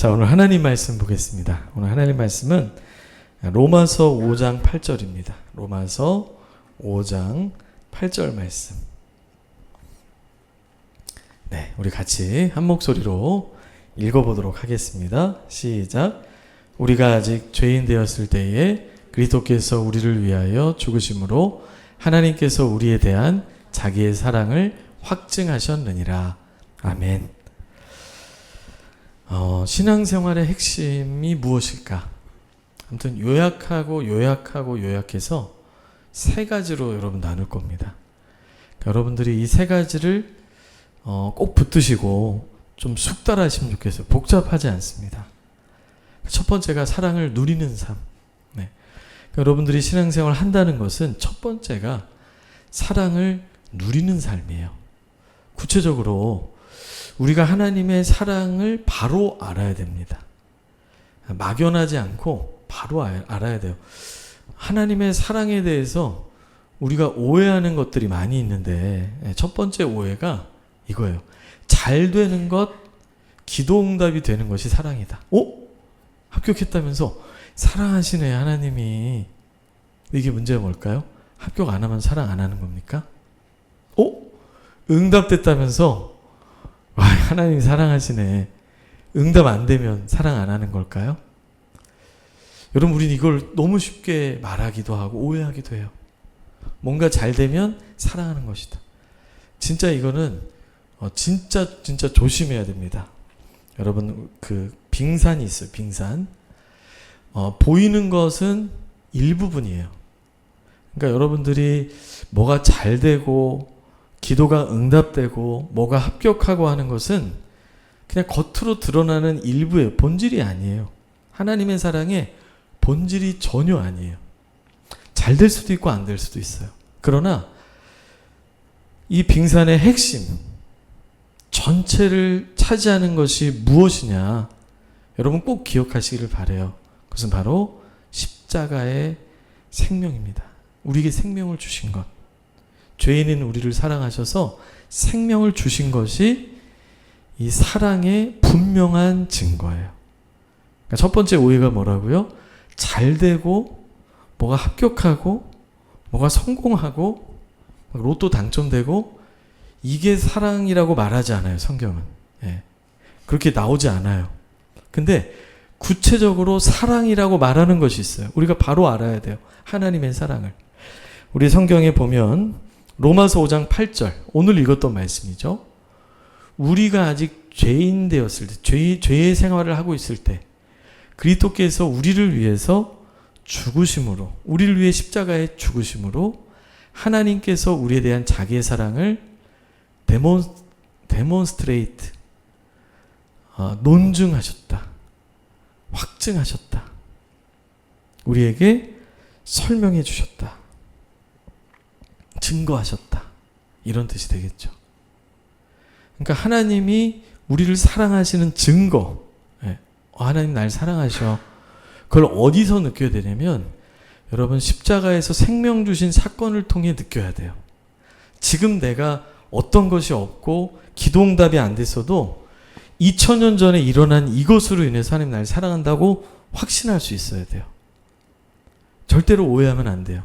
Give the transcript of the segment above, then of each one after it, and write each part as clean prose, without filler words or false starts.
자, 오늘 하나님 말씀 보겠습니다. 오늘 하나님 말씀은 로마서 5장 8절입니다. 로마서 5장 8절 말씀. 네, 우리 같이 한 목소리로 읽어보도록 하겠습니다. 시작. 우리가 아직 죄인 되었을 때에 그리스도께서 우리를 위하여 죽으심으로 하나님께서 우리에 대한 자기의 사랑을 확증하셨느니라. 아멘. 신앙생활의 핵심이 무엇일까? 아무튼 요약해서 세 가지로 여러분 나눌 겁니다. 그러니까 여러분들이 이 세 가지를 꼭 붙드시고 좀 숙달하시면 좋겠어요. 복잡하지 않습니다. 첫 번째가 사랑을 누리는 삶. 네. 그러니까 여러분들이 신앙생활을 한다는 것은 첫 번째가 사랑을 누리는 삶이에요. 구체적으로 우리가 하나님의 사랑을 바로 알아야 됩니다. 막연하지 않고 바로 알아야 돼요. 하나님의 사랑에 대해서 우리가 오해하는 것들이 많이 있는데 첫 번째 오해가 이거예요. 잘 되는 것, 기도응답이 되는 것이 사랑이다. 합격했다면서 사랑하시네 하나님이. 이게 문제가 뭘까요? 합격 안 하면 사랑 안 하는 겁니까? 응답됐다면서 와, 하나님이 사랑하시네. 응답 안 되면 사랑 안 하는 걸까요? 여러분, 우린 이걸 너무 쉽게 말하기도 하고 오해하기도 해요. 뭔가 잘 되면 사랑하는 것이다. 진짜 이거는 진짜 조심해야 됩니다. 여러분, 그 빙산이 있어요. 빙산. 보이는 것은 일부분이에요. 그러니까 여러분들이 뭐가 잘 되고 기도가 응답되고 뭐가 합격하고 하는 것은 그냥 겉으로 드러나는 일부의 본질이 아니에요. 하나님의 사랑의 본질이 전혀 아니에요. 잘 될 수도 있고 안 될 수도 있어요. 그러나 이 빙산의 핵심, 전체를 차지하는 것이 무엇이냐, 여러분 꼭 기억하시기를 바라요. 그것은 바로 십자가의 생명입니다. 우리에게 생명을 주신 것. 죄인인 우리를 사랑하셔서 생명을 주신 것이 이 사랑의 분명한 증거예요. 그러니까 첫 번째 오해가 뭐라고요? 잘 되고 뭐가 합격하고 뭐가 성공하고 로또 당첨되고 이게 사랑이라고 말하지 않아요. 성경은. 그렇게 나오지 않아요. 근데 구체적으로 사랑이라고 말하는 것이 있어요. 우리가 바로 알아야 돼요. 하나님의 사랑을. 우리 성경에 보면 로마서 5장 8절, 오늘 읽었던 말씀이죠. 우리가 아직 죄인 되었을 때, 죄의 생활을 하고 있을 때 그리스도께서 우리를 위해서 죽으심으로, 우리를 위해 십자가에 죽으심으로 하나님께서 우리에 대한 자기의 사랑을 데몬스트레이트, 논증하셨다. 확증하셨다. 우리에게 설명해 주셨다. 증거하셨다. 이런 뜻이 되겠죠. 그러니까 하나님이 우리를 사랑하시는 증거. 하나님 날 사랑하셔. 그걸 어디서 느껴야 되냐면 여러분 십자가에서 생명 주신 사건을 통해 느껴야 돼요. 지금 내가 어떤 것이 없고 기도응답이 안 됐어도 2000년 전에 일어난 이것으로 인해서 하나님 날 사랑한다고 확신할 수 있어야 돼요. 절대로 오해하면 안 돼요.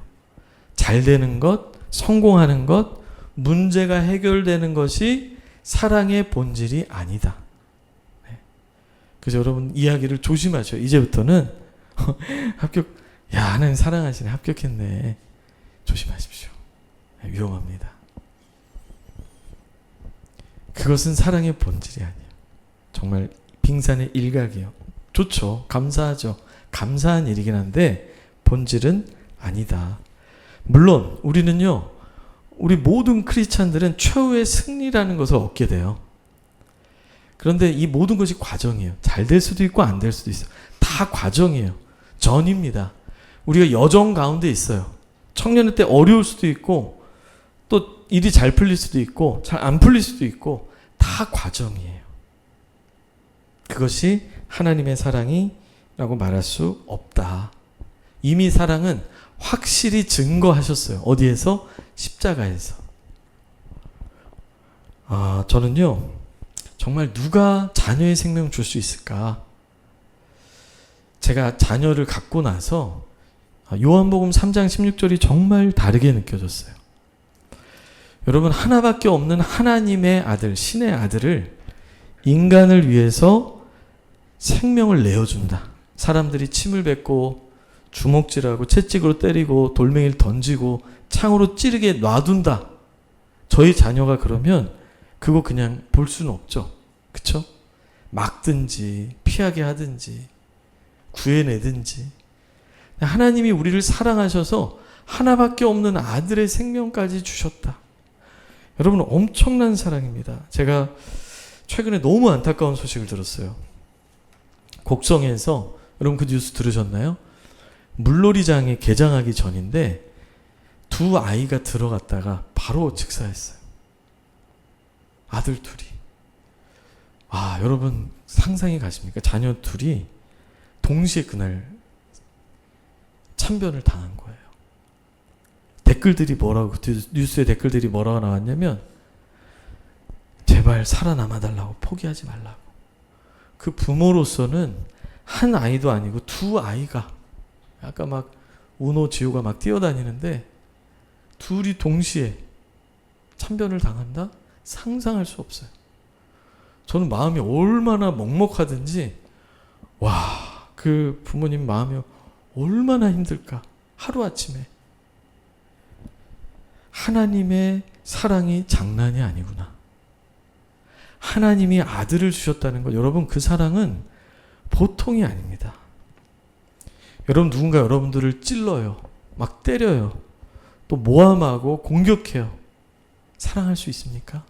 잘 되는 것, 성공하는 것, 문제가 해결되는 것이 사랑의 본질이 아니다. 그래서 여러분 이야기를 조심하셔요. 이제부터는 합격, 야 하나님 사랑하시네, 합격했네. 조심하십시오. 위험합니다. 그것은 사랑의 본질이 아니에요. 정말 빙산의 일각이에요. 좋죠. 감사하죠. 감사한 일이긴 한데 본질은 아니다. 물론 우리는요, 우리 모든 크리스찬들은 최후의 승리라는 것을 얻게 돼요. 그런데 이 모든 것이 과정이에요. 잘 될 수도 있고 안 될 수도 있어요. 다 과정이에요. 전입니다. 우리가 여정 가운데 있어요. 청년의 때 어려울 수도 있고 또 일이 잘 풀릴 수도 있고 잘 안 풀릴 수도 있고 다 과정이에요. 그것이 하나님의 사랑이라고 말할 수 없다. 이미 사랑은 확실히 증거하셨어요. 어디에서? 십자가에서. 저는요, 정말 누가 자녀의 생명 줄 수 있을까? 제가 자녀를 갖고 나서 요한복음 3장 16절이 정말 다르게 느껴졌어요. 여러분, 하나밖에 없는 하나님의 아들, 신의 아들을 인간을 위해서 생명을 내어준다. 사람들이 침을 뱉고 주먹질하고 채찍으로 때리고 돌멩이를 던지고 창으로 찌르게 놔둔다. 저희 자녀가 그러면 그거 그냥 볼 수는 없죠. 그쵸? 막든지 피하게 하든지 구해내든지. 하나님이 우리를 사랑하셔서 하나밖에 없는 아들의 생명까지 주셨다. 여러분, 엄청난 사랑입니다. 제가 최근에 너무 안타까운 소식을 들었어요. 곡성에서, 여러분 그 뉴스 들으셨나요? 물놀이장에 개장하기 전인데 두 아이가 들어갔다가 바로 즉사했어요. 아들 둘이. 여러분 상상이 가십니까? 자녀 둘이 동시에 그날 참변을 당한 거예요. 댓글들이 뭐라고, 뉴스에 댓글들이 뭐라고 나왔냐면, 제발 살아남아 달라고, 포기하지 말라고. 그 부모로서는 한 아이도 아니고 두 아이가, 아까 막 우노 지호가 막 뛰어다니는데 둘이 동시에 참변을 당한다? 상상할 수 없어요. 저는 마음이 얼마나 먹먹하든지, 그 부모님 마음이 얼마나 힘들까. 하루아침에. 하나님의 사랑이 장난이 아니구나. 하나님이 아들을 주셨다는 것, 여러분 그 사랑은 보통이 아닙니다. 여러분, 누군가 여러분들을 찔러요. 막 때려요. 또 모함하고 공격해요. 사랑할 수 있습니까?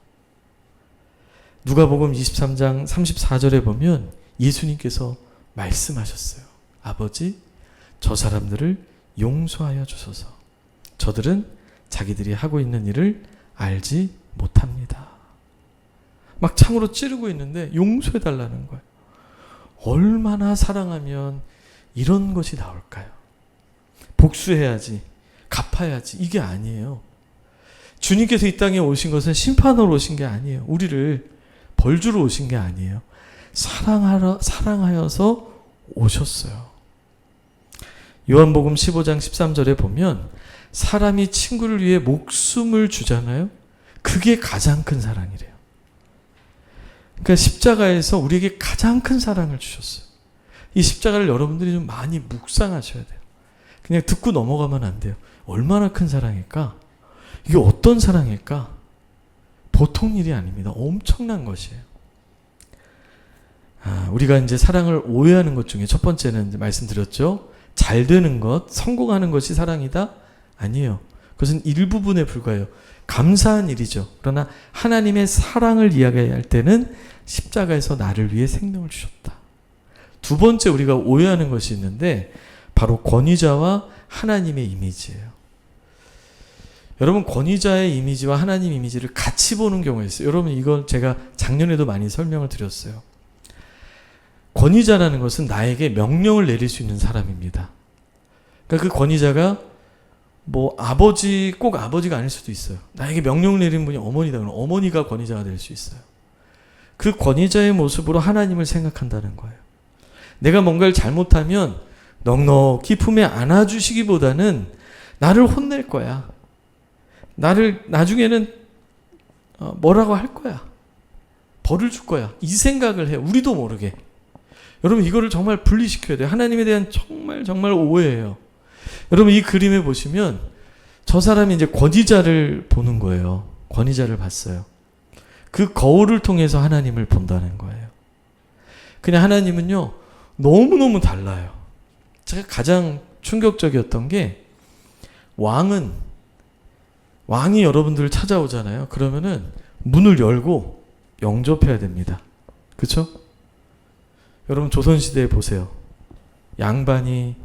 누가복음 23장 34절에 보면 예수님께서 말씀하셨어요. 아버지, 저 사람들을 용서하여 주소서. 저들은 자기들이 하고 있는 일을 알지 못합니다. 막 창으로 찌르고 있는데 용서해달라는 거예요. 얼마나 사랑하면 이런 것이 나올까요? 복수해야지, 갚아야지, 이게 아니에요. 주님께서 이 땅에 오신 것은 심판으로 오신 게 아니에요. 우리를 벌주러 오신 게 아니에요. 사랑하여서 오셨어요. 요한복음 15장 13절에 보면 사람이 친구를 위해 목숨을 주잖아요. 그게 가장 큰 사랑이래요. 그러니까 십자가에서 우리에게 가장 큰 사랑을 주셨어요. 이 십자가를 여러분들이 좀 많이 묵상하셔야 돼요. 그냥 듣고 넘어가면 안 돼요. 얼마나 큰 사랑일까? 이게 어떤 사랑일까? 보통 일이 아닙니다. 엄청난 것이에요. 우리가 이제 사랑을 오해하는 것 중에 첫 번째는 이제 말씀드렸죠. 잘 되는 것, 성공하는 것이 사랑이다? 아니에요. 그것은 일부분에 불과해요. 감사한 일이죠. 그러나 하나님의 사랑을 이야기할 때는 십자가에서 나를 위해 생명을 주셨다. 두 번째 우리가 오해하는 것이 있는데 바로 권위자와 하나님의 이미지예요. 여러분, 권위자의 이미지와 하나님 이미지를 같이 보는 경우가 있어요. 여러분, 이걸 제가 작년에도 많이 설명을 드렸어요. 권위자라는 것은 나에게 명령을 내릴 수 있는 사람입니다. 그러니까 그 권위자가 꼭 아버지가 아닐 수도 있어요. 나에게 명령을 내리는 분이 어머니다. 그러면 어머니가 권위자가 될 수 있어요. 그 권위자의 모습으로 하나님을 생각한다는 거예요. 내가 뭔가를 잘못하면 넉넉히 품에 안아주시기보다는 나를 혼낼 거야. 나를 나중에는 뭐라고 할 거야. 벌을 줄 거야. 이 생각을 해요. 우리도 모르게. 여러분, 이거를 정말 분리시켜야 돼요. 하나님에 대한 정말 오해예요. 여러분, 이 그림에 보시면 저 사람이 이제 권위자를 보는 거예요. 권위자를 봤어요. 그 거울을 통해서 하나님을 본다는 거예요. 그냥 하나님은요, 너무너무 달라요. 제가 가장 충격적이었던 게 왕이 여러분들을 찾아오잖아요. 그러면은 문을 열고 영접해야 됩니다. 그렇죠? 여러분, 조선시대에 보세요. 양반이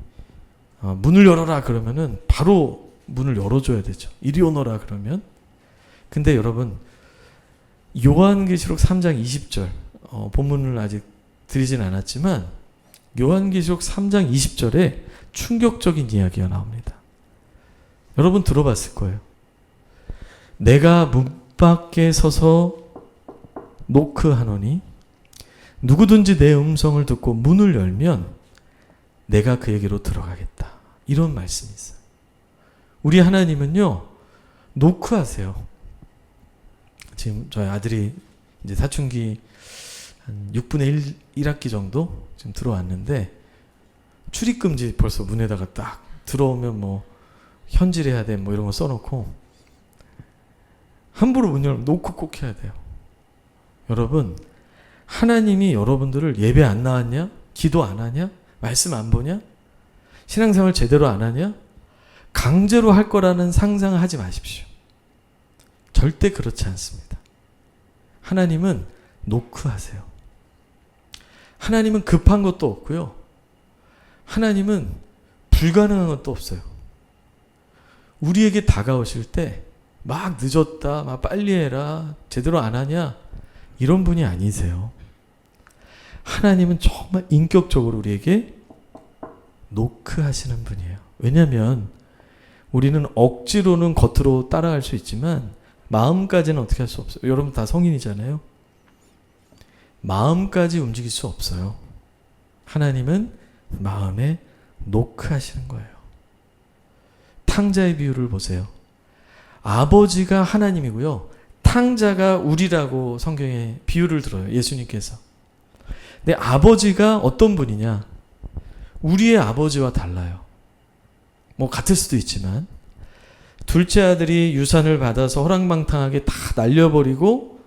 문을 열어라 그러면은 바로 문을 열어줘야 되죠. 이리 오너라 그러면. 근데 여러분, 요한계시록 3장 20절 본문을 아직 드리진 않았지만 요한계시록 3장 20절에 충격적인 이야기가 나옵니다. 여러분 들어봤을 거예요. 내가 문 밖에 서서 노크하노니 누구든지 내 음성을 듣고 문을 열면 내가 그에게로 들어가겠다. 이런 말씀이 있어요. 우리 하나님은요, 노크하세요. 지금 저희 아들이 이제 사춘기 한 6분의 1학기 정도 지금 들어왔는데, 출입금지 벌써 문에다가 딱 들어오면 뭐 현질해야 돼 뭐 이런 거 써놓고, 함부로 문 열면 노크 꼭 해야 돼요. 여러분, 하나님이 여러분들을 예배 안 나왔냐? 기도 안 하냐? 말씀 안 보냐? 신앙생활 제대로 안 하냐? 강제로 할 거라는 상상을 하지 마십시오. 절대 그렇지 않습니다. 하나님은 노크하세요. 하나님은 급한 것도 없고요. 하나님은 불가능한 것도 없어요. 우리에게 다가오실 때 막 늦었다, 막 빨리 해라, 제대로 안 하냐, 이런 분이 아니세요. 하나님은 정말 인격적으로 우리에게 노크하시는 분이에요. 왜냐하면 우리는 억지로는 겉으로 따라갈 수 있지만 마음까지는 어떻게 할 수 없어요. 여러분 다 성인이잖아요. 마음까지 움직일 수 없어요. 하나님은 마음에 노크하시는 거예요. 탕자의 비유를 보세요. 아버지가 하나님이고요, 탕자가 우리라고 성경에 비유를 들어요. 예수님께서. 근데 아버지가 어떤 분이냐? 우리의 아버지와 달라요. 뭐 같을 수도 있지만, 둘째 아들이 유산을 받아서 호랑방탕하게 다 날려버리고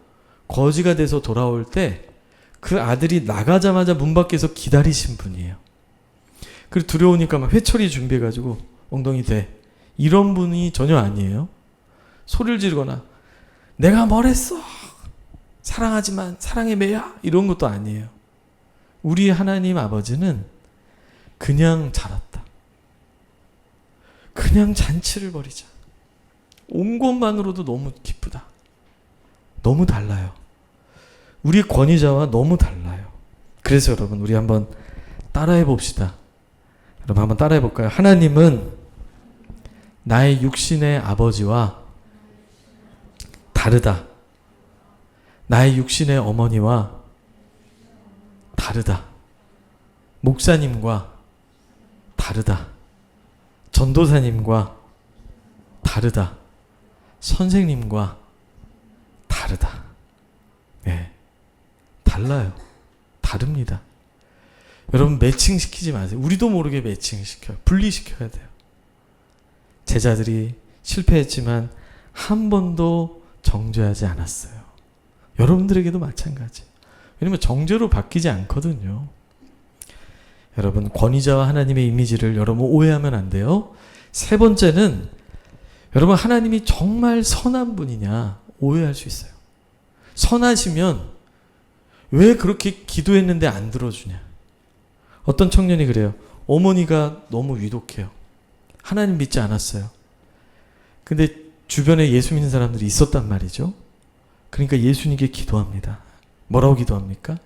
거지가 돼서 돌아올 때 그 아들이 나가자마자 문 밖에서 기다리신 분이에요. 그리고 들어오니까 막 회초리 준비해가지고 엉덩이 대, 이런 분이 전혀 아니에요. 소리를 지르거나 내가 뭘 했어, 사랑하지만 사랑의 매야, 이런 것도 아니에요. 우리 하나님 아버지는 그냥 자랐다, 그냥 잔치를 벌이자, 온 것만으로도 너무 기쁘다. 너무 달라요. 우리 권위자와 너무 달라요. 그래서 여러분, 우리 한번 따라해 봅시다. 여러분 한번 따라해 볼까요? 하나님은 나의 육신의 아버지와 다르다. 나의 육신의 어머니와 다르다. 목사님과 다르다. 전도사님과 다르다. 선생님과 다르다. 네, 달라요. 다릅니다. 여러분 매칭시키지 마세요. 우리도 모르게 매칭시켜요. 분리시켜야 돼요. 제자들이 실패했지만 한 번도 정죄하지 않았어요. 여러분들에게도 마찬가지. 왜냐면 정죄로 바뀌지 않거든요. 여러분, 권위자와 하나님의 이미지를 여러분 오해하면 안 돼요. 세 번째는, 여러분 하나님이 정말 선한 분이냐 오해할 수 있어요. 선하시면 왜 그렇게 기도했는데 안 들어주냐. 어떤 청년이 그래요. 어머니가 너무 위독해요. 하나님 믿지 않았어요. 근데 주변에 예수 믿는 사람들이 있었단 말이죠. 그러니까 예수님께 기도합니다. 뭐라고 기도합니까?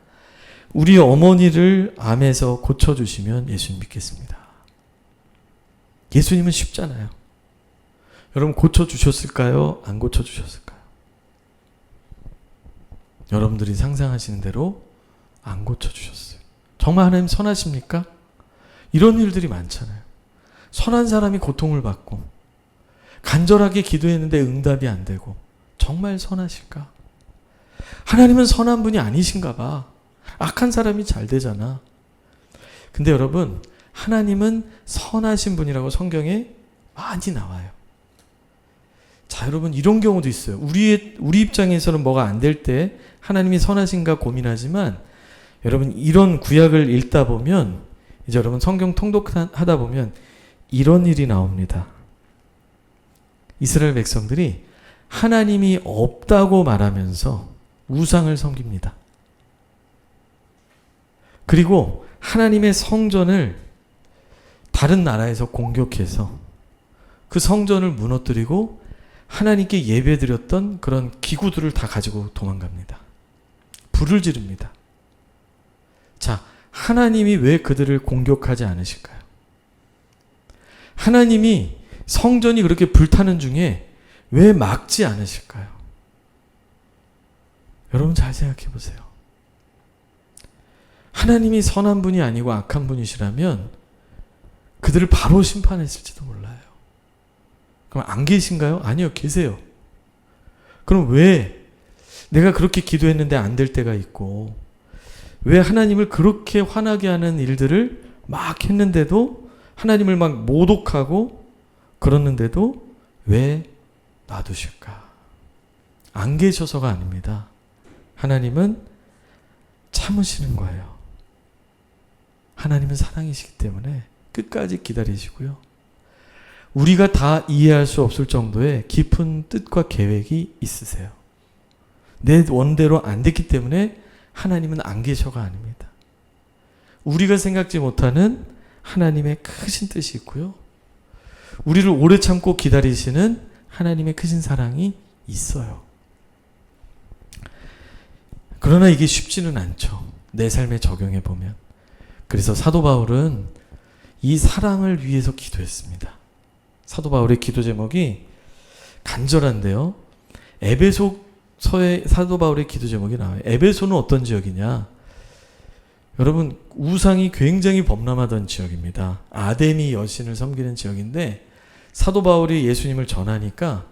우리 어머니를 암에서 고쳐주시면 예수님 믿겠습니다. 예수님은 쉽잖아요. 여러분 고쳐주셨을까요? 안 고쳐주셨을까요? 여러분들이 상상하시는 대로 안 고쳐주셨어요. 정말 하나님 선하십니까? 이런 일들이 많잖아요. 선한 사람이 고통을 받고 간절하게 기도했는데 응답이 안 되고, 정말 선하실까? 하나님은 선한 분이 아니신가 봐. 악한 사람이 잘 되잖아. 근데 여러분, 하나님은 선하신 분이라고 성경에 많이 나와요. 자, 여러분 이런 경우도 있어요. 우리 입장에서는 뭐가 안 될 때 하나님이 선하신가 고민하지만, 여러분 이런 구약을 읽다 보면, 이제 여러분 성경 통독하다 보면 이런 일이 나옵니다. 이스라엘 백성들이 하나님이 없다고 말하면서 우상을 섬깁니다. 그리고 하나님의 성전을 다른 나라에서 공격해서 그 성전을 무너뜨리고 하나님께 예배드렸던 그런 기구들을 다 가지고 도망갑니다. 불을 지릅니다. 자, 하나님이 왜 그들을 공격하지 않으실까요? 하나님이 성전이 그렇게 불타는 중에 왜 막지 않으실까요? 여러분 잘 생각해 보세요. 하나님이 선한 분이 아니고 악한 분이시라면 그들을 바로 심판했을지도 몰라요. 그럼 안 계신가요? 아니요, 계세요. 그럼 왜 내가 그렇게 기도했는데 안 될 때가 있고, 왜 하나님을 그렇게 화나게 하는 일들을 막 했는데도, 하나님을 막 모독하고 그러는데도 왜 놔두실까? 안 계셔서가 아닙니다. 하나님은 참으시는 거예요. 하나님은 사랑이시기 때문에 끝까지 기다리시고요. 우리가 다 이해할 수 없을 정도의 깊은 뜻과 계획이 있으세요. 내 원대로 안 됐기 때문에 하나님은 안 계셔가 아닙니다. 우리가 생각지 못하는 하나님의 크신 뜻이 있고요. 우리를 오래 참고 기다리시는 하나님의 크신 사랑이 있어요. 그러나 이게 쉽지는 않죠. 내 삶에 적용해 보면. 그래서 사도 바울은 이 사랑을 위해서 기도했습니다. 사도 바울의 기도 제목이 간절한데요. 에베소서의 사도 바울의 기도 제목이 나와요. 에베소는 어떤 지역이냐? 여러분, 우상이 굉장히 범람하던 지역입니다. 아데미 여신을 섬기는 지역인데, 사도 바울이 예수님을 전하니까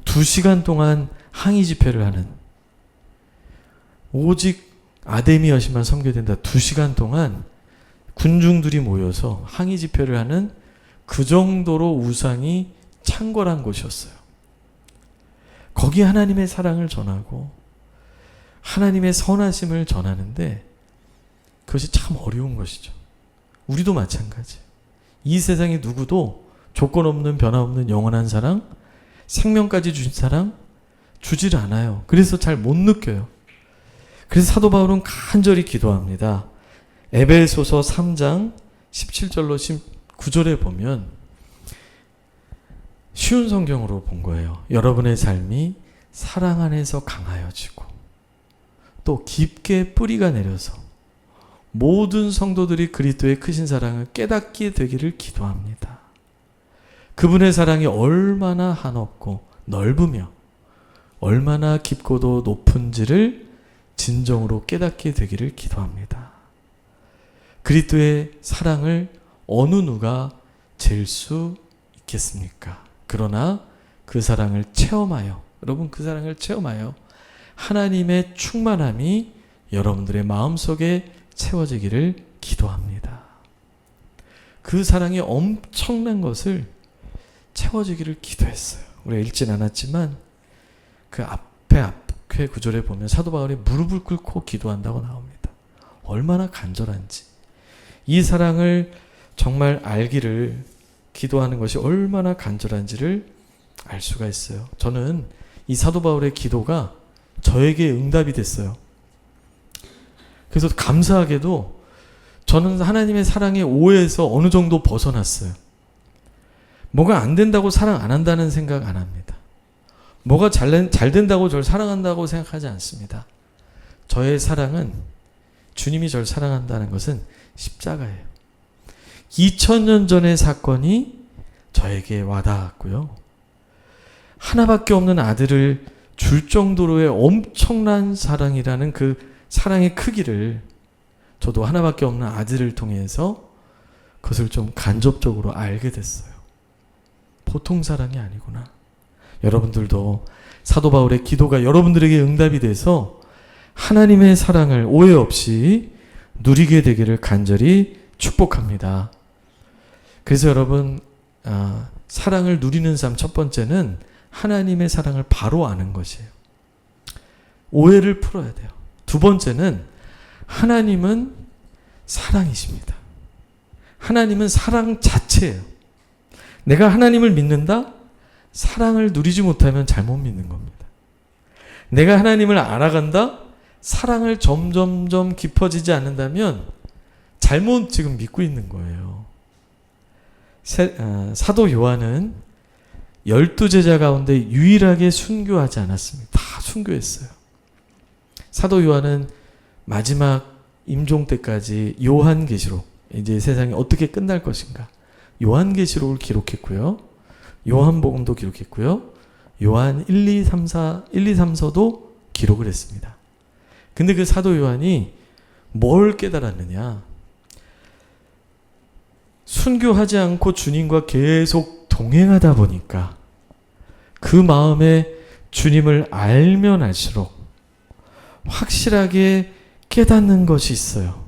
2시간 동안 항의 집회를 하는, 오직 아데미 여신만 섬겨야 된다. 2시간 동안 군중들이 모여서 항의 집회를 하는, 그 정도로 우상이 창궐한 곳이었어요. 거기 하나님의 사랑을 전하고 하나님의 선하심을 전하는데, 그것이 참 어려운 것이죠. 우리도 마찬가지. 이 세상에 누구도 조건 없는, 변화 없는 영원한 사랑, 생명까지 주신 사랑 주질 않아요. 그래서 잘 못 느껴요. 그래서 사도 바울은 간절히 기도합니다. 에베소서 3장 17절로 19절에 보면, 쉬운 성경으로 본 거예요. 여러분의 삶이 사랑 안에서 강하여지고 또 깊게 뿌리가 내려서 모든 성도들이 그리스도의 크신 사랑을 깨닫게 되기를 기도합니다. 그분의 사랑이 얼마나 한없고 넓으며 얼마나 깊고도 높은지를 진정으로 깨닫게 되기를 기도합니다. 그리스도의 사랑을 어느 누가 잴 수 있겠습니까? 그러나 그 사랑을 체험하여, 여러분 그 사랑을 체험하여 하나님의 충만함이 여러분들의 마음속에 채워지기를 기도합니다. 그 사랑이 엄청난 것을 채워지기를 기도했어요. 우리가 읽진 않았지만 그 앞에 구절에 보면 사도 바울이 무릎을 꿇고 기도한다고 나옵니다. 얼마나 간절한지, 이 사랑을 정말 알기를 기도하는 것이 얼마나 간절한지를 알 수가 있어요. 저는 이 사도 바울의 기도가 저에게 응답이 됐어요. 그래서 감사하게도 저는 하나님의 사랑의 오해에서 어느 정도 벗어났어요. 뭐가 안 된다고 사랑 안 한다는 생각 안 합니다. 뭐가 잘 된다고 저를 사랑한다고 생각하지 않습니다. 저의 사랑은, 주님이 저를 사랑한다는 것은 십자가예요. 2000년 전의 사건이 저에게 와닿았고요. 하나밖에 없는 아들을 줄 정도로의 엄청난 사랑이라는 그 사랑의 크기를 저도 하나밖에 없는 아들을 통해서 그것을 좀 간접적으로 알게 됐어요. 보통 사랑이 아니구나. 여러분들도 사도 바울의 기도가 여러분들에게 응답이 돼서 하나님의 사랑을 오해 없이 누리게 되기를 간절히 축복합니다. 그래서 여러분, 사랑을 누리는 삶 첫 번째는 하나님의 사랑을 바로 아는 것이에요. 오해를 풀어야 돼요. 두 번째는 하나님은 사랑이십니다. 하나님은 사랑 자체예요. 내가 하나님을 믿는다? 사랑을 누리지 못하면 잘못 믿는 겁니다. 내가 하나님을 알아간다? 사랑을 점점점 깊어지지 않는다면 잘못 지금 믿고 있는 거예요. 사도 요한은 12제자 가운데 유일하게 순교하지 않았습니다. 다 순교했어요. 사도 요한은 마지막 임종 때까지 요한계시록, 이제 세상이 어떻게 끝날 것인가, 요한계시록을 기록했고요. 요한복음도 기록했고요. 요한 1, 2, 3서도 기록을 했습니다. 근데 그 사도 요한이 뭘 깨달았느냐? 순교하지 않고 주님과 계속 동행하다 보니까 그 마음에 주님을 알면 알수록 확실하게 깨닫는 것이 있어요.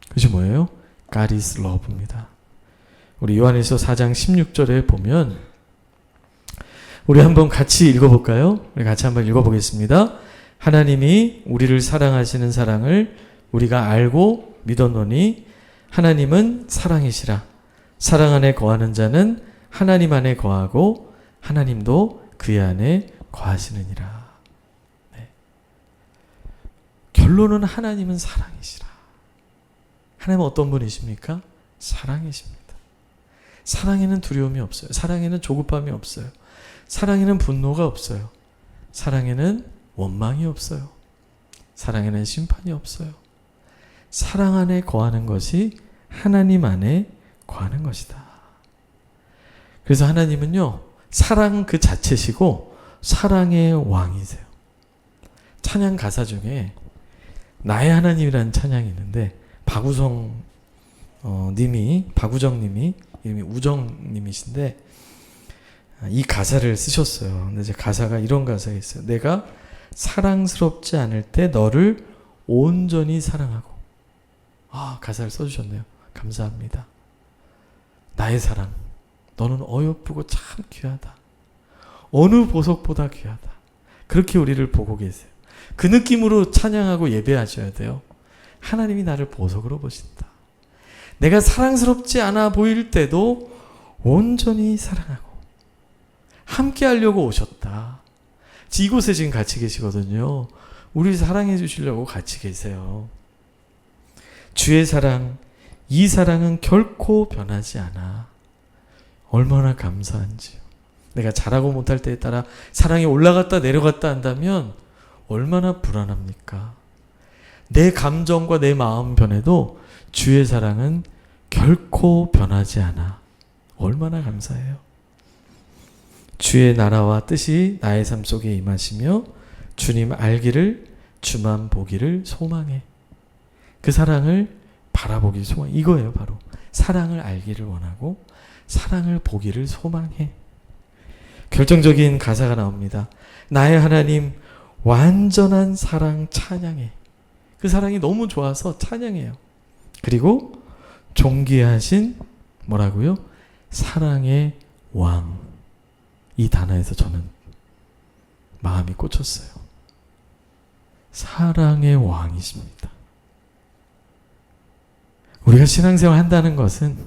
그것이 뭐예요? God is love입니다. 우리 요한일서 4장 16절에 보면 우리 한번 같이 읽어볼까요? 우리 같이 한번 읽어보겠습니다. 하나님이 우리를 사랑하시는 사랑을 우리가 알고 믿었노니 하나님은 사랑이시라. 사랑 안에 거하는 자는 하나님 안에 거하고 하나님도 그의 안에 거하시느니라. 네. 결론은 하나님은 사랑이시라. 하나님은 어떤 분이십니까? 사랑이십니다. 사랑에는 두려움이 없어요. 사랑에는 조급함이 없어요. 사랑에는 분노가 없어요. 사랑에는 원망이 없어요. 사랑에는 심판이 없어요. 사랑 안에 거하는 것이 하나님 안에 거하는 것이다. 그래서 하나님은요, 사랑 그 자체시고 사랑의 왕이세요. 찬양 가사 중에 나의 하나님이라는 찬양이 있는데 박우정 님이 이름이 우정 님이신데 이 가사를 쓰셨어요. 근데 이제 가사가 이런 가사가 있어요. 내가 사랑스럽지 않을 때 너를 온전히 사랑하고. 가사를 써주셨네요. 감사합니다. 나의 사랑, 너는 어여쁘고 참 귀하다. 어느 보석보다 귀하다. 그렇게 우리를 보고 계세요. 그 느낌으로 찬양하고 예배하셔야 돼요. 하나님이 나를 보석으로 보신다. 내가 사랑스럽지 않아 보일 때도 온전히 사랑하고 함께 하려고 오셨다. 이곳에 지금 같이 계시거든요. 우리 사랑해 주시려고 같이 계세요. 주의 사랑, 이 사랑은 결코 변하지 않아. 얼마나 감사한지요. 내가 잘하고 못할 때에 따라 사랑이 올라갔다 내려갔다 한다면 얼마나 불안합니까? 내 감정과 내 마음 변해도 주의 사랑은 결코 변하지 않아. 얼마나 감사해요. 주의 나라와 뜻이 나의 삶 속에 임하시며 주님 알기를, 주만 보기를 소망해. 그 사랑을 바라보기 소망해. 이거예요, 바로. 사랑을 알기를 원하고 사랑을 보기를 소망해. 결정적인 가사가 나옵니다. 나의 하나님 완전한 사랑 찬양해. 그 사랑이 너무 좋아서 찬양해요. 그리고 존귀하신 뭐라고요? 사랑의 왕. 이 단어에서 저는 마음이 꽂혔어요. 사랑의 왕이십니다. 우리가 신앙생활 한다는 것은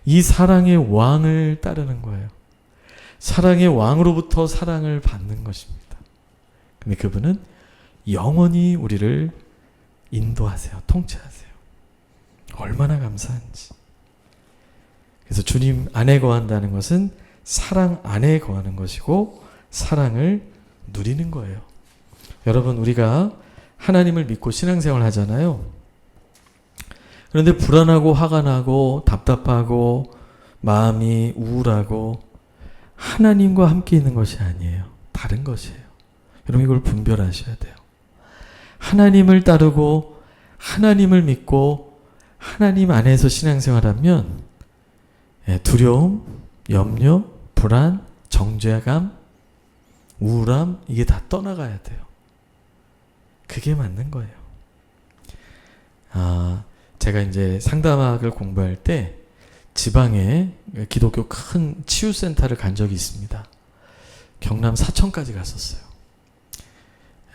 이 사랑의 왕을 따르는 거예요. 사랑의 왕으로부터 사랑을 받는 것입니다. 근데 그분은 영원히 우리를 인도하세요. 통치하세요. 얼마나 감사한지. 그래서 주님 안에 거한다는 것은 사랑 안에 거하는 것이고 사랑을 누리는 거예요. 여러분, 우리가 하나님을 믿고 신앙생활 하잖아요. 그런데 불안하고 화가 나고 답답하고 마음이 우울하고 하나님과 함께 있는 것이 아니에요. 다른 것이에요. 여러분, 이걸 분별하셔야 돼요. 하나님을 따르고 하나님을 믿고 하나님 안에서 신앙생활하면 두려움, 염려, 불안, 정죄감, 우울함, 이게 다 떠나가야 돼요. 그게 맞는 거예요. 제가 이제 상담학을 공부할 때 지방에 기독교 큰 치유센터를 간 적이 있습니다. 경남 사천까지 갔었어요.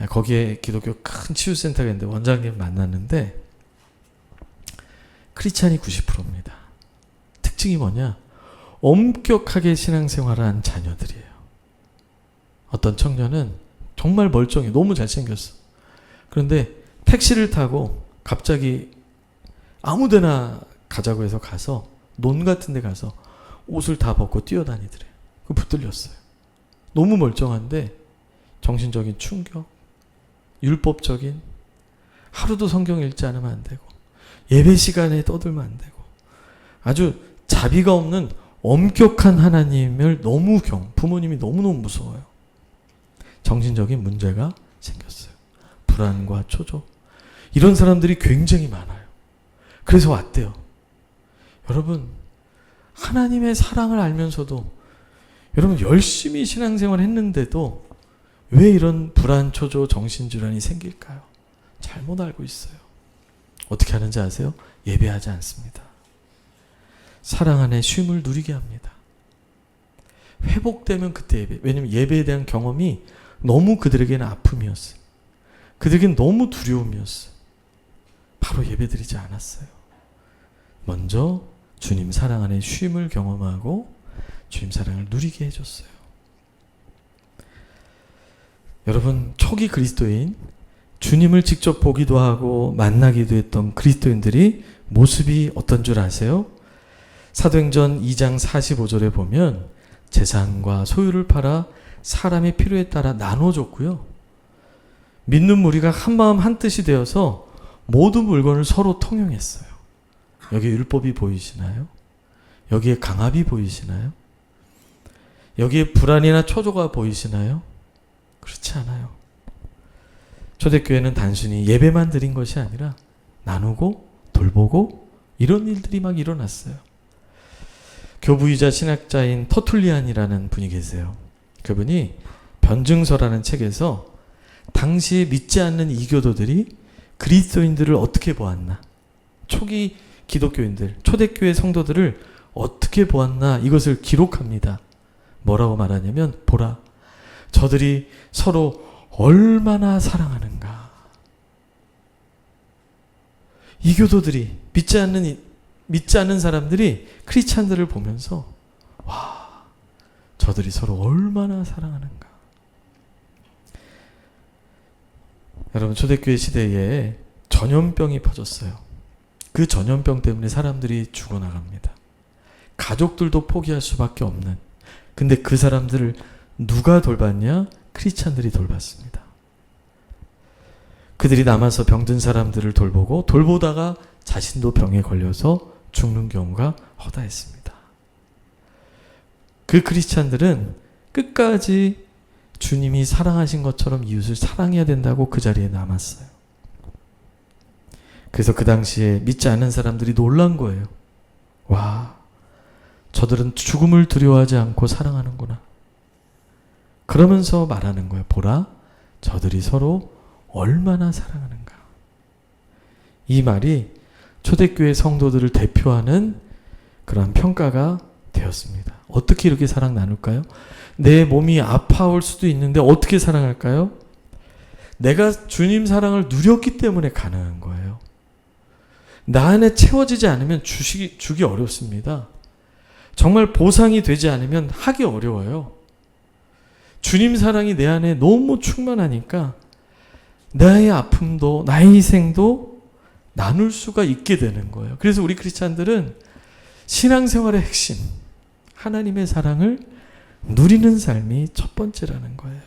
거기에 기독교 큰 치유센터가 있는데 원장님 만났는데 크리스찬이 90%입니다. 특징이 뭐냐? 엄격하게 신앙생활한 자녀들이에요. 어떤 청년은 정말 멀쩡해. 너무 잘생겼어. 그런데 택시를 타고 갑자기 아무데나 가자고 해서 가서 논 같은 데 가서 옷을 다 벗고 뛰어다니더래요. 그 붙들렸어요. 너무 멀쩡한데 정신적인 충격, 율법적인, 하루도 성경 읽지 않으면 안 되고 예배 시간에 떠들면 안 되고 아주 자비가 없는 엄격한 하나님을 너무 부모님이 너무너무 무서워요. 정신적인 문제가 생겼어요. 불안과 초조. 이런 사람들이 굉장히 많아요. 그래서 왔대요. 여러분, 하나님의 사랑을 알면서도 여러분 열심히 신앙생활 했는데도 왜 이런 불안, 초조, 정신질환이 생길까요? 잘못 알고 있어요. 어떻게 하는지 아세요? 예배하지 않습니다. 사랑 안에 쉼을 누리게 합니다. 회복되면 그때 예배. 왜냐하면 예배에 대한 경험이 너무 그들에게는 아픔이었어요. 그들에게는 너무 두려움이었어요. 바로 예배드리지 않았어요. 먼저 주님 사랑 안에 쉼을 경험하고 주님 사랑을 누리게 해줬어요. 여러분, 초기 그리스도인, 주님을 직접 보기도 하고 만나기도 했던 그리스도인들이 모습이 어떤 줄 아세요? 사도행전 2장 45절에 보면 재산과 소유를 팔아 사람의 필요에 따라 나눠줬고요. 믿는 무리가 한마음 한뜻이 되어서 모든 물건을 서로 통용했어요. 여기에 율법이 보이시나요? 여기에 강압이 보이시나요? 여기에 불안이나 초조가 보이시나요? 그렇지 않아요. 초대교회는 단순히 예배만 드린 것이 아니라 나누고 돌보고 이런 일들이 막 일어났어요. 교부이자 신학자인 터툴리안이라는 분이 계세요. 그분이 변증서라는 책에서 당시에 믿지 않는 이교도들이 그리스도인들을 어떻게 보았나, 초기 기독교인들, 초대교회 성도들을 어떻게 보았나 이것을 기록합니다. 뭐라고 말하냐면, 보라, 저들이 서로 얼마나 사랑하는가. 이교도들이 믿지 않는 사람들이 크리스찬들을 보면서 와, 저들이 서로 얼마나 사랑하는가. 여러분, 초대교회 시대에 전염병이 퍼졌어요. 그 전염병 때문에 사람들이 죽어나갑니다. 가족들도 포기할 수밖에 없는. 근데 그 사람들을 누가 돌봤냐? 크리스찬들이 돌봤습니다. 그들이 남아서 병든 사람들을 돌보고 돌보다가 자신도 병에 걸려서 죽는 경우가 허다했습니다. 그 크리스찬들은 끝까지 주님이 사랑하신 것처럼 이웃을 사랑해야 된다고 그 자리에 남았어요. 그래서 그 당시에 믿지 않는 사람들이 놀란 거예요. 와, 저들은 죽음을 두려워하지 않고 사랑하는구나. 그러면서 말하는 거예요. 보라, 저들이 서로 얼마나 사랑하는가. 이 말이 초대교회 성도들을 대표하는 그런 평가가 되었습니다. 어떻게 이렇게 사랑 나눌까요? 내 몸이 아파올 수도 있는데 어떻게 사랑할까요? 내가 주님 사랑을 누렸기 때문에 가능한 거예요. 나 안에 채워지지 않으면 주기 어렵습니다. 정말 보상이 되지 않으면 하기 어려워요. 주님 사랑이 내 안에 너무 충만하니까 나의 아픔도 나의 희생도 나눌 수가 있게 되는 거예요. 그래서 우리 크리스찬들은 신앙생활의 핵심, 하나님의 사랑을 누리는 삶이 첫 번째라는 거예요.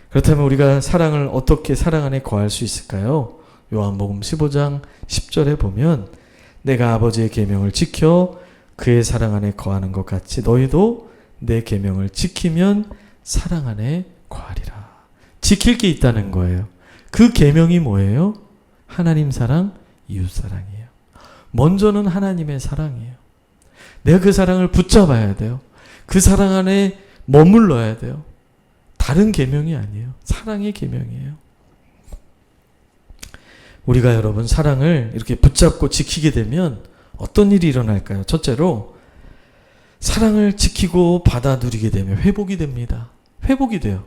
그렇다면 우리가 사랑을 어떻게 사랑 안에 거할 수 있을까요? 요한복음 15장 10절에 보면 내가 아버지의 계명을 지켜 그의 사랑 안에 거하는 것 같이 너희도 내 계명을 지키면 사랑 안에 거하리라. 지킬 게 있다는 거예요. 그 계명이 뭐예요? 하나님 사랑, 이웃 사랑이에요. 먼저는 하나님의 사랑이에요. 내가 그 사랑을 붙잡아야 돼요. 그 사랑 안에 머물러야 돼요. 다른 계명이 아니에요. 사랑의 계명이에요. 우리가 여러분 사랑을 이렇게 붙잡고 지키게 되면 어떤 일이 일어날까요? 첫째로 사랑을 지키고 받아 누리게 되면 회복이 됩니다. 회복이 돼요.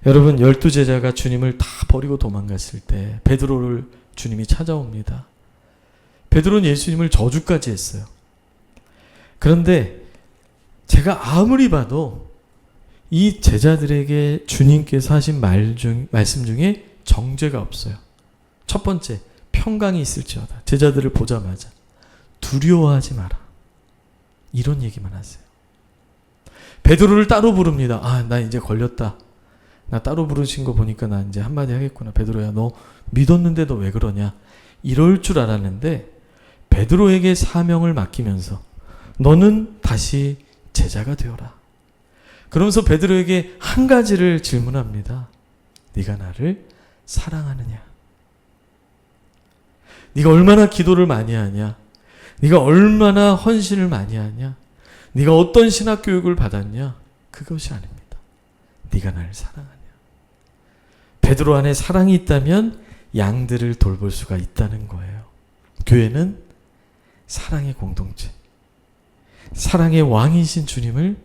여러분, 12제자가 주님을 다 버리고 도망갔을 때 베드로를 주님이 찾아옵니다. 베드로는 예수님을 저주까지 했어요. 그런데 제가 아무리 봐도 이 제자들에게 주님께서 하신 말씀 중에 정죄가 없어요. 첫 번째, 평강이 있을지어다. 제자들을 보자마자 두려워하지 마라. 이런 얘기만 하세요. 베드로를 따로 부릅니다. 아, 나 이제 걸렸다. 나 따로 부르신 거 보니까 나 이제 한마디 하겠구나. 베드로야, 너 믿었는데 너 왜 그러냐. 이럴 줄 알았는데 베드로에게 사명을 맡기면서 너는 다시 제자가 되어라. 그러면서 베드로에게 한 가지를 질문합니다. 네가 나를 사랑하느냐? 네가 얼마나 기도를 많이 하냐? 네가 얼마나 헌신을 많이 하냐, 네가 어떤 신학 교육을 받았냐, 그것이 아닙니다. 네가 나를 사랑하냐. 베드로 안에 사랑이 있다면 양들을 돌볼 수가 있다는 거예요. 교회는 사랑의 공동체, 사랑의 왕이신 주님을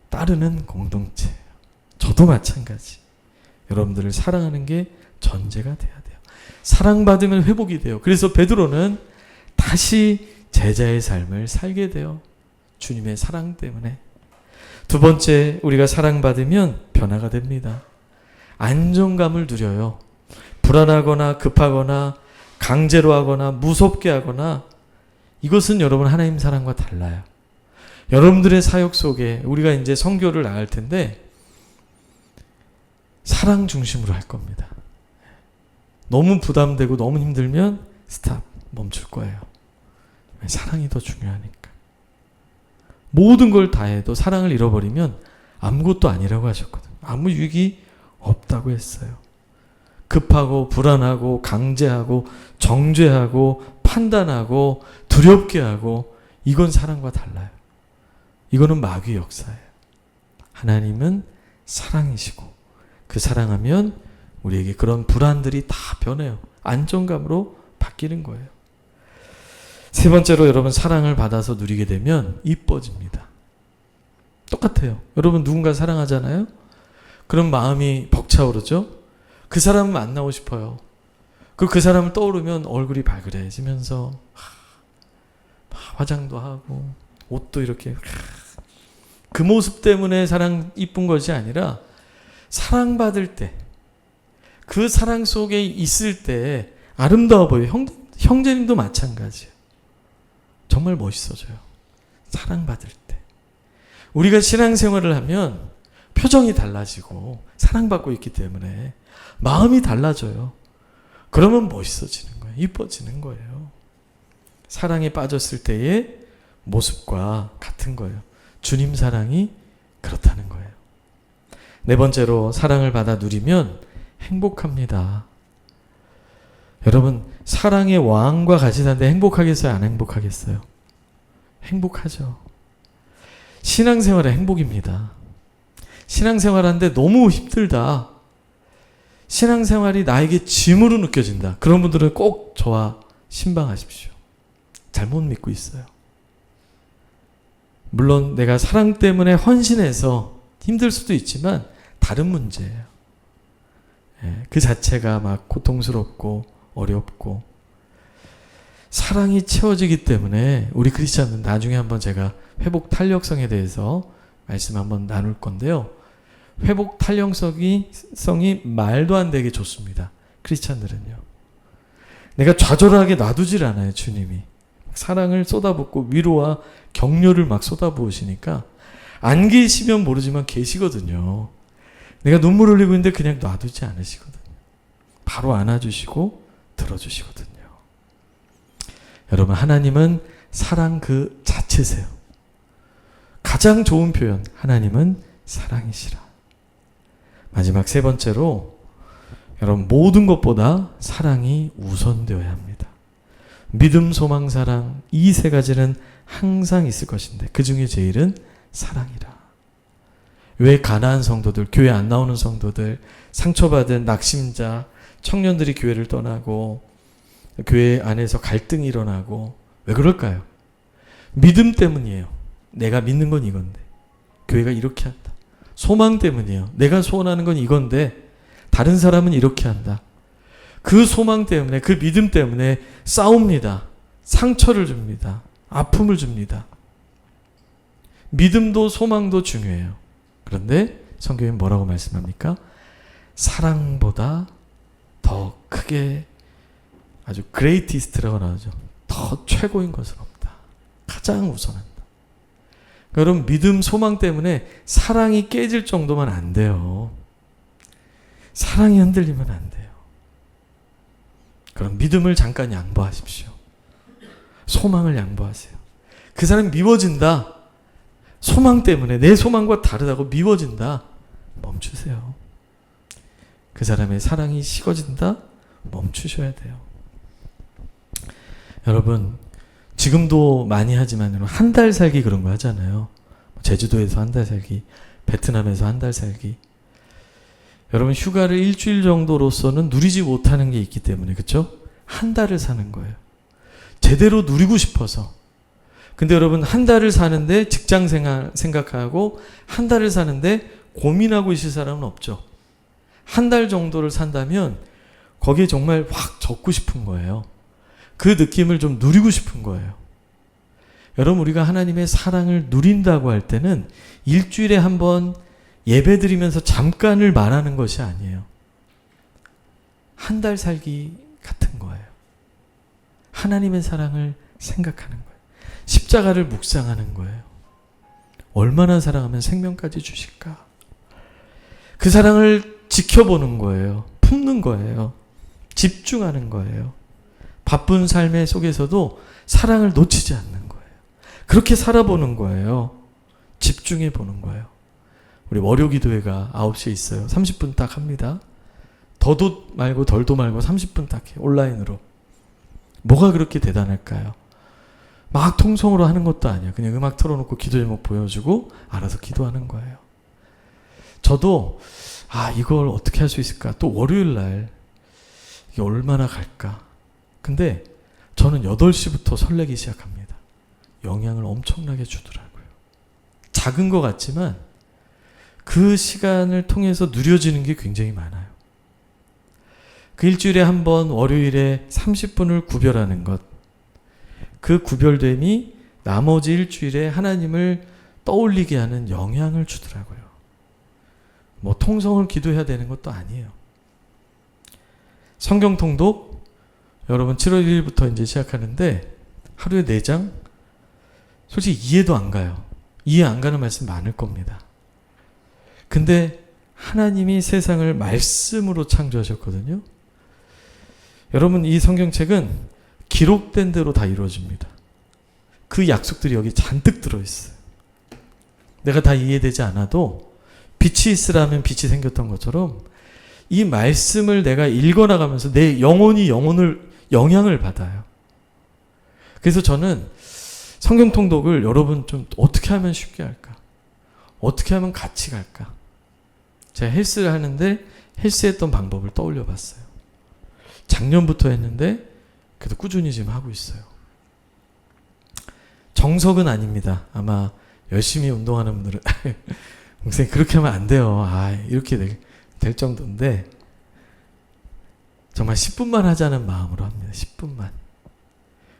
따르는 공동체예요. 저도 마찬가지. 여러분들을 사랑하는 게 전제가 돼야 돼요. 사랑받으면 회복이 돼요. 그래서 베드로는 다시 제자의 삶을 살게 돼요. 주님의 사랑 때문에. 두 번째, 우리가 사랑받으면 변화가 됩니다. 안정감을 누려요. 불안하거나 급하거나 강제로 하거나 무섭게 하거나, 이것은 여러분 하나님 사랑과 달라요. 여러분들의 사역 속에 우리가 이제 선교를 나갈 텐데 사랑 중심으로 할 겁니다. 너무 부담되고 너무 힘들면 스탑, 멈출 거예요. 사랑이 더 중요하니까. 모든 걸 다 해도 사랑을 잃어버리면 아무것도 아니라고 하셨거든요. 아무 유익이 없다고 했어요. 급하고 불안하고 강제하고 정죄하고 판단하고 두렵게 하고, 이건 사랑과 달라요. 이거는 마귀의 역사예요. 하나님은 사랑이시고 그 사랑하면 우리에게 그런 불안들이 다 변해요. 안정감으로 바뀌는 거예요. 세 번째로, 여러분 사랑을 받아서 누리게 되면 이뻐집니다. 똑같아요. 여러분 누군가 사랑하잖아요. 그럼 마음이 벅차오르죠. 그 사람을 만나고 싶어요. 그 사람을 떠오르면 얼굴이 발그레해지면서 화장도 하고 옷도 이렇게, 그 모습 때문에 사랑 이쁜 것이 아니라 사랑받을 때, 그 사랑 속에 있을 때 아름다워 보여요. 형제님도 마찬가지예요. 정말 멋있어져요. 사랑받을 때. 우리가 신앙생활을 하면 표정이 달라지고 사랑받고 있기 때문에 마음이 달라져요. 그러면 멋있어지는 거예요. 이뻐지는 거예요. 사랑에 빠졌을 때의 모습과 같은 거예요. 주님 사랑이 그렇다는 거예요. 네 번째로, 사랑을 받아 누리면 행복합니다. 여러분 사랑의 왕과 같이 사는데 행복하겠어요? 안 행복하겠어요? 행복하죠. 신앙생활의 행복입니다. 신앙생활하는데 너무 힘들다, 신앙생활이 나에게 짐으로 느껴진다, 그런 분들은 꼭 저와 신방하십시오. 잘못 믿고 있어요. 물론 내가 사랑 때문에 헌신해서 힘들 수도 있지만 다른 문제예요. 그 자체가 막 고통스럽고 어렵고, 사랑이 채워지기 때문에 우리 크리스찬은, 나중에 한번 제가 회복 탄력성에 대해서 말씀 한번 나눌 건데요. 회복 탄력성이 말도 안 되게 좋습니다. 크리스찬들은요. 내가 좌절하게 놔두질 않아요. 주님이 사랑을 쏟아붓고 위로와 격려를 막 쏟아부으시니까 안 계시면 모르지만 계시거든요. 내가 눈물 흘리고 있는데 그냥 놔두지 않으시거든요. 바로 안아주시고 들어주시거든요. 여러분 하나님은 사랑 그 자체세요. 가장 좋은 표현, 하나님은 사랑이시라. 마지막 세 번째로, 여러분 모든 것보다 사랑이 우선되어야 합니다. 믿음, 소망, 사랑, 이 세 가지는 항상 있을 것인데 그 중에 제일은 사랑이라. 왜 가난한 성도들, 교회 안 나오는 성도들, 상처받은 낙심자, 청년들이 교회를 떠나고 교회 안에서 갈등이 일어나고, 왜 그럴까요? 믿음 때문이에요. 내가 믿는 건 이건데 교회가 이렇게 한다. 소망 때문이에요. 내가 소원하는 건 이건데 다른 사람은 이렇게 한다. 그 소망 때문에, 그 믿음 때문에 싸웁니다. 상처를 줍니다. 아픔을 줍니다. 믿음도 소망도 중요해요. 그런데 성경은 뭐라고 말씀합니까? 사랑보다 더 크게, 아주 그레이티스트라고 나오죠. 더 최고인 것은 없다. 가장 우선한다. 여러분 믿음, 소망 때문에 사랑이 깨질 정도만 안 돼요. 사랑이 흔들리면 안 돼요. 그럼 믿음을 잠깐 양보하십시오. 소망을 양보하세요. 그 사람이 미워진다. 소망 때문에 내 소망과 다르다고 미워진다. 멈추세요. 그 사람의 사랑이 식어진다. 멈추셔야 돼요. 여러분 지금도 많이 하지만 한 달 살기 그런 거 하잖아요. 제주도에서 한 달 살기, 베트남에서 한 달 살기. 여러분 휴가를 일주일 정도로서는 누리지 못하는 게 있기 때문에 그렇죠? 한 달을 사는 거예요. 제대로 누리고 싶어서. 근데 여러분 한 달을 사는데 직장 생활 생각하고 한 달을 사는데 고민하고 있을 사람은 없죠. 한 달 정도를 산다면 거기에 정말 확 적고 싶은 거예요. 그 느낌을 좀 누리고 싶은 거예요. 여러분 우리가 하나님의 사랑을 누린다고 할 때는 일주일에 한 번 예배드리면서 잠깐을 말하는 것이 아니에요. 한 달 살기 같은 거예요. 하나님의 사랑을 생각하는 거예요. 십자가를 묵상하는 거예요. 얼마나 사랑하면 생명까지 주실까? 그 사랑을 지켜보는 거예요. 품는 거예요. 집중하는 거예요. 바쁜 삶의 속에서도 사랑을 놓치지 않는 거예요. 그렇게 살아보는 거예요. 집중해 보는 거예요. 우리 월요 기도회가 9시에 있어요. 30분 딱 합니다. 더도 말고 덜도 말고 30분 딱 해요. 온라인으로. 뭐가 그렇게 대단할까요? 막 통성으로 하는 것도 아니야. 그냥 음악 틀어놓고 기도 제목 보여주고 알아서 기도하는 거예요. 저도 이걸 어떻게 할 수 있을까? 또 월요일 날 이게 얼마나 갈까? 근데 저는 8시부터 설레기 시작합니다. 영향을 엄청나게 주더라고요. 작은 것 같지만 그 시간을 통해서 누려지는 게 굉장히 많아요. 그 일주일에 한 번 월요일에 30분을 구별하는 것. 그 구별됨이 나머지 일주일에 하나님을 떠올리게 하는 영향을 주더라고요. 뭐 통성을 기도해야 되는 것도 아니에요. 성경 통독 여러분 7월 1일부터 이제 시작하는데 하루에 4장 솔직히 이해도 안 가요. 이해 안 가는 말씀 많을 겁니다. 근데 하나님이 세상을 말씀으로 창조하셨거든요. 여러분 이 성경책은 기록된 대로 다 이루어집니다. 그 약속들이 여기 잔뜩 들어있어요. 내가 다 이해되지 않아도 빛이 있으라면 빛이 생겼던 것처럼 이 말씀을 내가 읽어나가면서 내 영혼이 영향을 받아요. 그래서 저는 성경 통독을 여러분 좀 어떻게 하면 쉽게 할까? 어떻게 하면 같이 갈까? 제가 헬스를 하는데 헬스했던 방법을 떠올려 봤어요. 작년부터 했는데 그래도 꾸준히 지금 하고 있어요. 정석은 아닙니다. 아마 열심히 운동하는 분들은 목사님 그렇게 하면 안 돼요. 이렇게 될 정도인데 정말 10분만 하자는 마음으로 합니다. 10분만.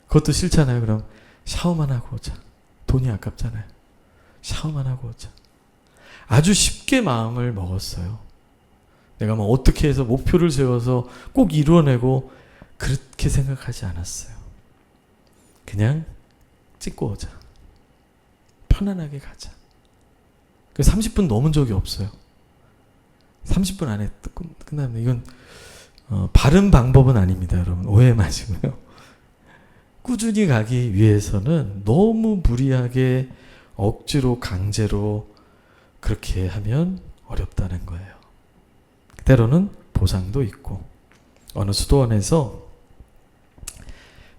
그것도 싫잖아요. 그럼 샤워만 하고 오자. 돈이 아깝잖아요. 샤워만 하고 오자. 아주 쉽게 마음을 먹었어요. 내가 뭐 어떻게 해서 목표를 세워서 꼭 이루어내고 그렇게 생각하지 않았어요. 그냥 찍고 오자. 편안하게 가자. 30분 넘은 적이 없어요. 30분 안에 끝나면 이건 바른 방법은 아닙니다. 여러분 오해 마시고요. 꾸준히 가기 위해서는 너무 무리하게 억지로 강제로 그렇게 하면 어렵다는 거예요. 때로는 보상도 있고 어느 수도원에서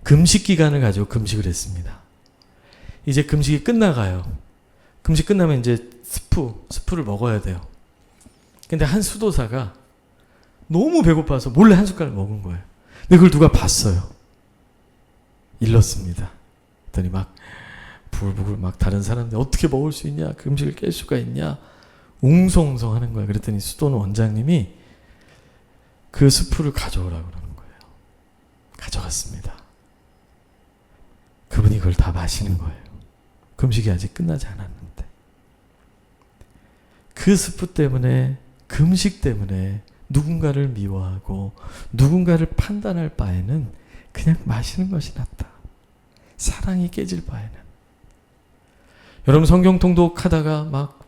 금식 기간을 가지고 금식을 했습니다. 이제 금식이 끝나가요. 금식 끝나면 이제 스프를 먹어야 돼요. 근데 한 수도사가 너무 배고파서 몰래 한 숟갈 먹은 거예요. 근데 그걸 누가 봤어요. 일렀습니다. 그랬더니 막 부글부글 막 다른 사람들 어떻게 먹을 수 있냐? 금식을 깰 수가 있냐? 웅성웅성 하는 거예요. 그랬더니 수도원 원장님이 그 스프를 가져오라고 그러는 거예요. 가져갔습니다. 그분이 그걸 다 마시는 거예요. 금식이 아직 끝나지 않았는데. 그 스프 때문에, 금식 때문에 누군가를 미워하고 누군가를 판단할 바에는 그냥 마시는 것이 낫다. 사랑이 깨질 바에는. 여러분 성경 통독하다가 막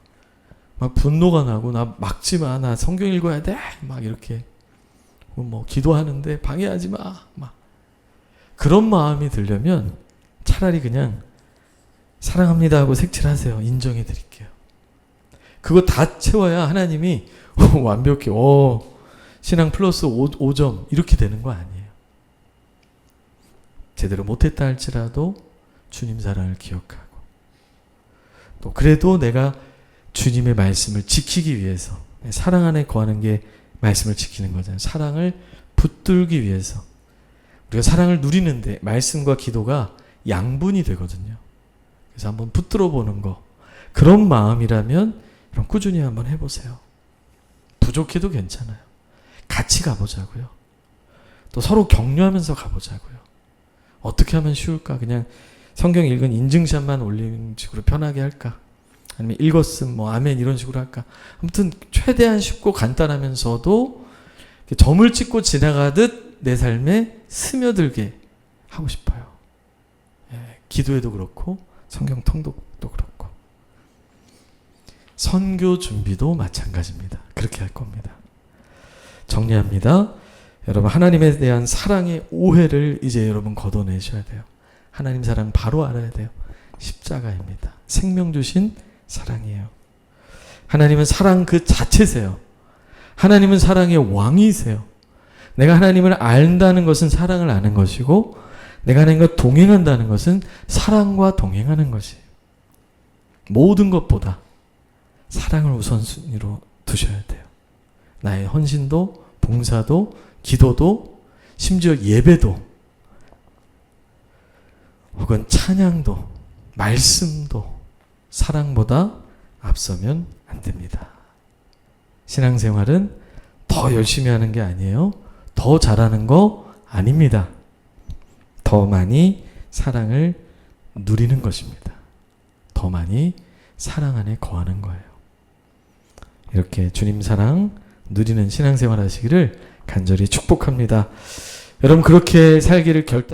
분노가 나고 나 막지 마. 나 성경 읽어야 돼. 막 이렇게 뭐 기도하는데 방해하지 마. 막 그런 마음이 들려면 차라리 그냥 사랑합니다 하고 색칠하세요. 인정해 드릴게요. 그거 다 채워야 하나님이 완벽해. 신앙 플러스 5점 이렇게 되는 거 아니에요. 제대로 못했다 할지라도 주님 사랑을 기억하고 또 그래도 내가 주님의 말씀을 지키기 위해서 사랑 안에 거하는 게 말씀을 지키는 거잖아요. 사랑을 붙들기 위해서 우리가 사랑을 누리는데 말씀과 기도가 양분이 되거든요. 그래서 한번 붙들어 보는 거 그런 마음이라면 그럼 꾸준히 한번 해보세요. 부족해도 괜찮아요. 같이 가보자고요. 또 서로 격려하면서 가보자고요. 어떻게 하면 쉬울까? 그냥 성경 읽은 인증샷만 올리는 식으로 편하게 할까? 아니면 읽었음 뭐 아멘 이런 식으로 할까? 아무튼 최대한 쉽고 간단하면서도 점을 찍고 지나가듯 내 삶에 스며들게 하고 싶어요. 예, 기도에도 그렇고 성경 통독도 그렇고 선교 준비도 마찬가지입니다. 그렇게 할 겁니다. 정리합니다. 여러분 하나님에 대한 사랑의 오해를 이제 여러분 걷어내셔야 돼요. 하나님 사랑 바로 알아야 돼요. 십자가입니다. 생명 주신 사랑이에요. 하나님은 사랑 그 자체세요. 하나님은 사랑의 왕이세요. 내가 하나님을 안다는 것은 사랑을 아는 것이고 내가 하나님과 동행한다는 것은 사랑과 동행하는 것이에요. 모든 것보다 사랑을 우선순위로 두셔야 돼요. 나의 헌신도 봉사도 기도도 심지어 예배도 혹은 찬양도 말씀도 사랑보다 앞서면 안 됩니다. 신앙생활은 더 열심히 하는 게 아니에요. 더 잘하는 거 아닙니다. 더 많이 사랑을 누리는 것입니다. 더 많이 사랑 안에 거하는 거예요. 이렇게 주님 사랑 누리는 신앙생활 하시기를 간절히 축복합니다. 여러분 그렇게 살기를 결단